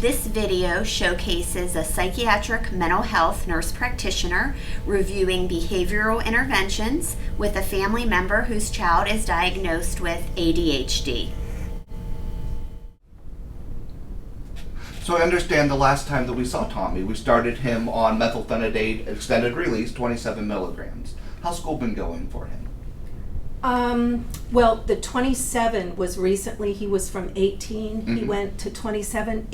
This video showcases a psychiatric mental health nurse practitioner reviewing behavioral interventions with a family member whose child is diagnosed with ADHD. So I understand the last time that we saw Tommy, we started him on methylphenidate extended release, 27 milligrams. How's school been going for him? Well, the 27 was recently. He was from 18. Mm-hmm. He went to 27.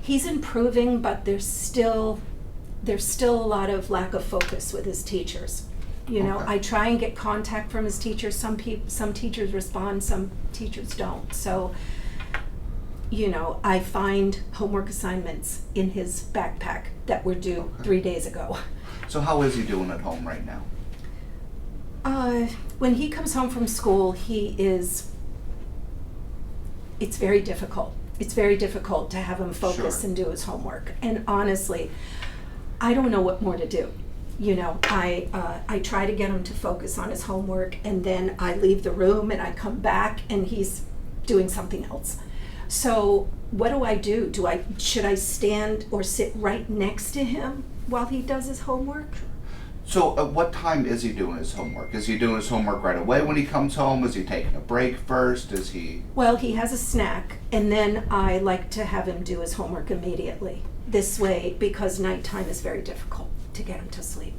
He's improving, but there's still a lot of lack of focus with his teachers. You know, Okay. I try and get contact from his teachers. Some teachers respond, some teachers don't. So, you know, I find homework assignments in his backpack that were due 3 days ago. So how is he doing at home right now? When he comes home from school, it's very difficult. It's very difficult to have him focus Sure. and do his homework. And honestly, I don't know what more to do. You know, I try to get him to focus on his homework, and then I leave the room and I come back and he's doing something else. So what do? Should I stand or sit right next to him while he does his homework? So at what time is he doing his homework? Is he doing his homework right away when he comes home? Is he taking a break first? Is he... Well, he has a snack, and then I like to have him do his homework immediately. This way, because nighttime is very difficult to get him to sleep.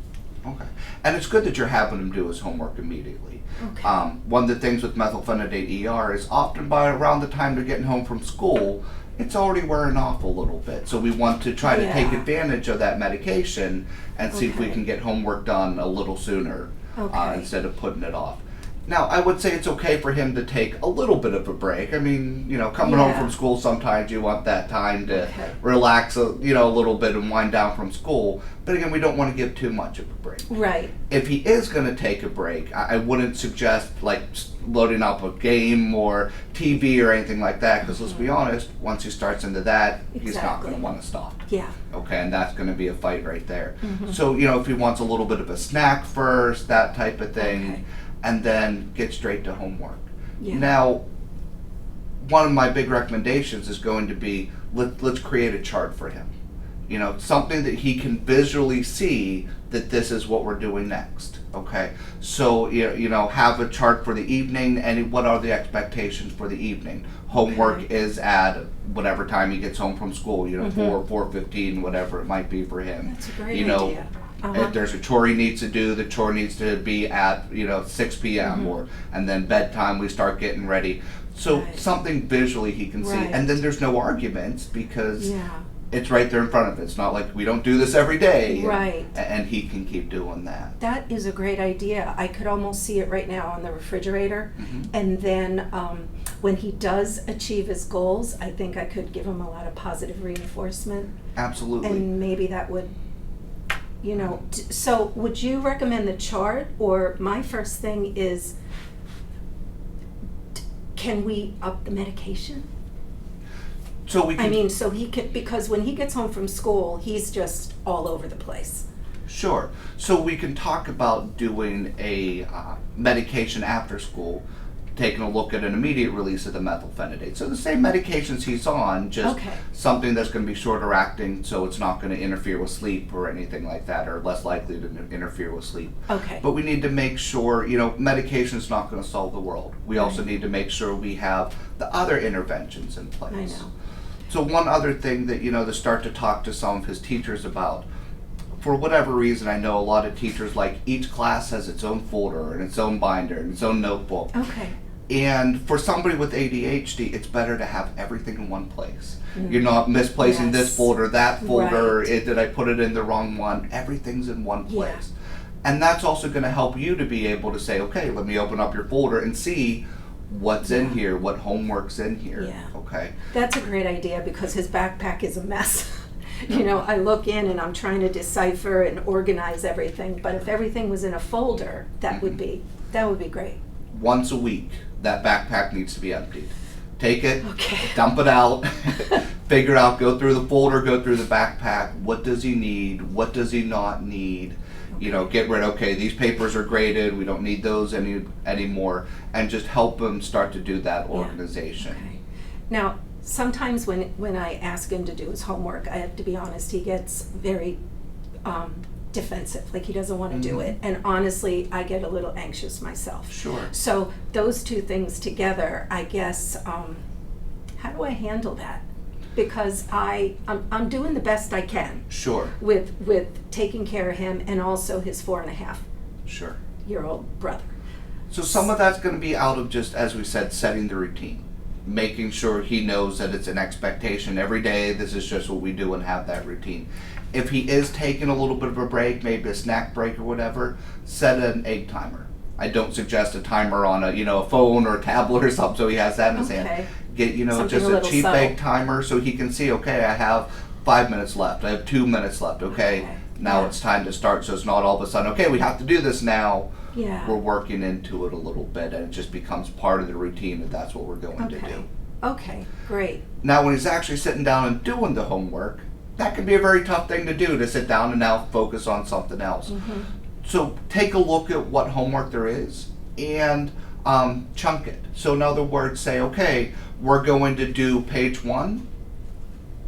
Okay. And it's good that you're having him do his homework immediately. Okay. One of the things with methylphenidate ER is often by around the time they're getting home from school, it's already wearing off a little bit. So we want to try to take Yeah. advantage of that medication and see if we Okay. can get homework done a little sooner Okay. instead of putting it off. Now, I would say it's okay for him to take a little bit of a break. I mean, you know, coming home Yeah. from school, sometimes you want that time to Okay. relax, a little bit and wind down from school. But again, we don't want to give too much of a break. Right. If he is going to take a break, I wouldn't suggest like loading up a game or TV or anything like that, because let's be honest, once he starts into that, he's not Exactly. going to want to stop. Yeah. Okay, and that's going to be a fight right there. Mhm. So, you know, if he wants a little bit of a snack first, that type of thing, Okay. and then get straight to homework. Yeah. Now, one of my big recommendations is going to be let's create a chart for him. You know, something that he can visually see that this is what we're doing next. Okay, so you know, have a chart for the evening, and what are the expectations for the evening? Homework Okay. is at whatever time he gets home from school. You know, Mhm. 4:15, whatever it might be for him. That's a great you know, idea. Uh-huh. If there's a chore he needs to do, the chore needs to be at 6 p.m. Mhm. And then bedtime we start getting ready. So Right. something visually he can see, Right. and then there's no arguments because Yeah. it's right there in front of him. It's not like we don't do this every day. Right. And he can keep doing that. That is a great idea. I could almost see it right now on the refrigerator. Mhm. And then when he does achieve his goals, I think I could give him a lot of positive reinforcement. Absolutely. And maybe that would, you know, so would you recommend the chart? Or my first thing is, can we up the medication? So we can I mean, so he could, because when he gets home from school, he's just all over the place. Sure. So we can talk about doing a medication after school, taking a look at an immediate release of the methylphenidate. So the same medications he's on, just Okay. something that's going to be shorter acting, so it's not going to interfere with sleep or anything like that, or less likely to interfere with sleep. Okay. But we need to make sure, medication is not going to solve the world. We also Right. need to make sure we have the other interventions in place. I know. So one other thing that, to start to talk to some of his teachers about, for whatever reason, I know a lot of teachers like each class has its own folder and its own binder and its own notebook. Okay. And for somebody with ADHD, it's better to have everything in one place. You're not misplacing this Yes. folder, that folder, Right. did I put it in the wrong one? Everything's in one Yeah. place. And that's also going to help you to be able to say, okay, let me open up your folder and see what's in here, what homework's in here. Yeah. Okay. That's a great idea because his backpack is a mess. You know, I look in and I'm trying to decipher and organize everything, but if everything was in a folder, that would be great. Once a week, that backpack needs to be emptied. Take it, Okay. dump it out, figure out, go through the folder, go through the backpack. What does he need? What does he not need? Get rid of, okay, these papers are graded, we don't need those anymore, and just help him start to do that organization. Okay. Now, sometimes when I ask him to do his homework, I have to be honest, he gets very defensive, like he doesn't want to do Mhm. it. And honestly, I get a little anxious myself. Sure. So those two things together, I guess, how do I handle that? Because I'm doing the best I can Sure. with taking care of him and also his 4.5-year-old Sure. brother. So some of that's going to be out of just, as we said, setting the routine, making sure he knows that it's an expectation every day. This is just what we do and have that routine. If he is taking a little bit of a break, maybe a snack break or whatever, set an egg timer. I don't suggest a timer on a phone or a tablet or something, so he has that in his hand. Okay. Get Something just a a little cheap subtle. egg timer so he can see. Okay, I have 5 minutes left. I have 2 minutes left. Okay, now Yeah. it's time to start. So it's not all of a sudden, okay, we have to do this now. Yeah. We're working into it a little bit, and it just becomes part of the routine, and that's what we're going to Okay. do. Okay, great. Now, when he's actually sitting down and doing the homework, that can be a very tough thing to do, to sit down and now focus on something else. Mm-hmm. So take a look at what homework there is and chunk it. So in other words, say, okay, we're going to do page 1,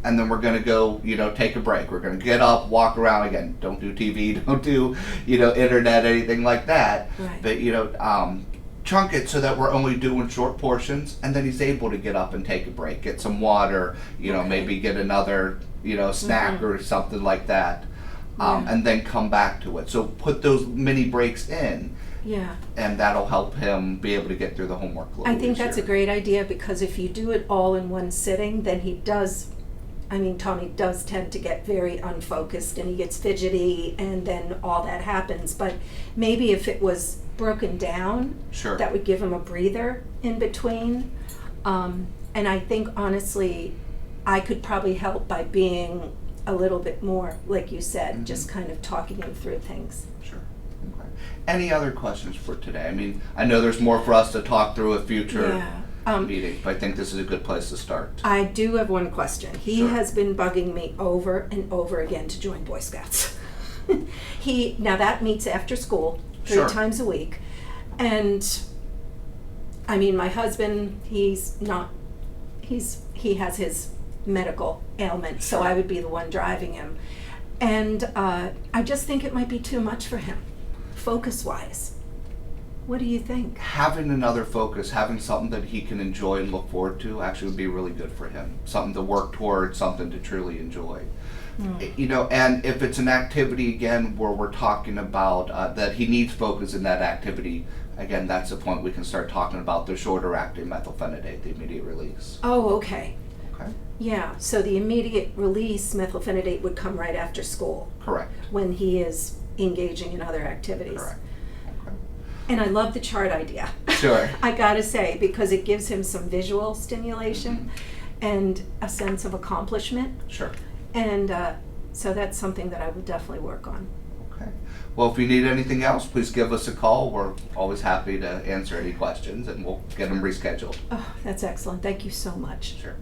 and then we're going to go, take a break. We're going to get up, walk around again. Don't do TV, don't do, internet, anything like that. Right. But, chunk it so that we're only doing short portions, and then he's able to get up and take a break, get some water, Okay. maybe get another, snack Mhm. or something like that, Yeah. and then come back to it. So put those mini breaks in, Yeah. and that'll help him be able to get through the homework a little I think that's a easier. great idea, because if you do it all in one sitting, then Tommy does tend to get very unfocused and he gets fidgety, and then all that happens. But maybe if it was broken down, Sure. that would give him a breather in between. And I think honestly, I could probably help by being a little bit more, like you said, Mhm. just kind of talking him through things. Sure. Okay. Any other questions for today? I mean, I know there's more for us to talk through at future meetings, but I think this is a good place to start. I do have one question. He Sure. has been bugging me over and over again to join Boy Scouts. Now that meets after school, 3 Sure. times a week. And my husband, he has his medical ailment, so Sure. I would be the one driving him. And I just think it might be too much for him, focus-wise. What do you think? Having another focus, having something that he can enjoy and look forward to actually would be really good for him. Something to work towards, something to truly enjoy. And if it's an activity, again, where we're talking about that he needs focus in that activity, again, that's the point we can start talking about the shorter acting methylphenidate, the immediate release. Oh, okay. Okay? Yeah, so the immediate release methylphenidate would come right after school Correct. when he is engaging in other activities. Correct. Okay. And I love the chart idea. Sure. I gotta say, because it gives him some visual stimulation and a sense of accomplishment. Sure. And so that's something that I would definitely work on. Okay. Well, if you need anything else, please give us a call. We're always happy to answer any questions, and we'll get them rescheduled. Oh, that's excellent. Thank you so much. Sure.